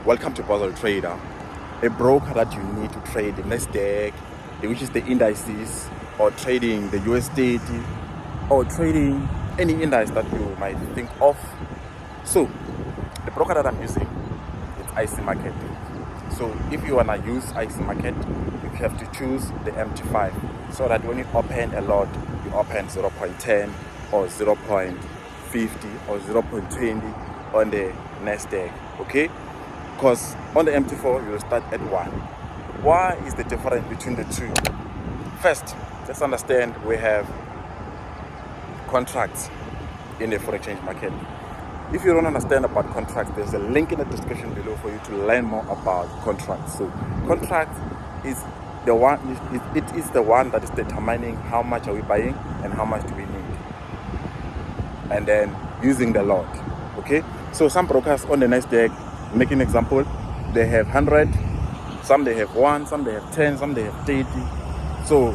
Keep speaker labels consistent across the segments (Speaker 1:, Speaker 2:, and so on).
Speaker 1: Welcome to Puzzle Trader, a broker that you need to trade the Nasdaq, which is the indices, or trading the USD, or trading any index that you might think of. So, the broker that I'm using is IC Market. So, if you wanna use IC Market, you have to choose the MT5, so that when you open a lot, you open 0.10 or 0.50 or 0.20 on the Nasdaq. Okay? Because on the MT4 you will start at 1. Why is the difference between the two? First, let's understand we have contracts in the foreign exchange market. If you don't understand about contracts, there's a link in the description below for you to learn more about contracts. So contract is the one, it is the one that is determining how much are we buying and how much do we need, and then using the lot. Okay, so some brokers on the Nasdaq, make an example, they have 100, some they have 1, some they have 10, some they have 30. So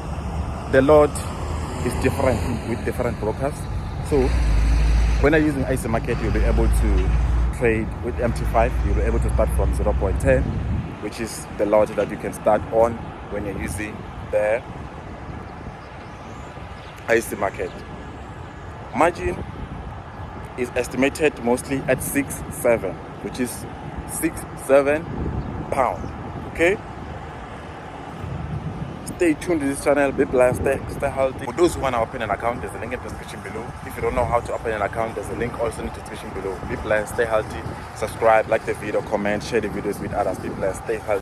Speaker 1: the lot is different with different brokers. So when you're using IC Market, you'll be able to trade with MT5. You'll be able to start from 0.10, which is the lot that you can start on when you're using the IC Market. Margin is estimated mostly at 6-7, which is 6-7 pound. Okay, stay tuned to this channel. Be blessed, stay healthy. For those who want to open an account, there's a link in the description below. If you don't know how to open an account, there's a link also in the description below. Be blessed, stay healthy, subscribe, like the video, comment, share the videos with others. Be blessed, stay healthy.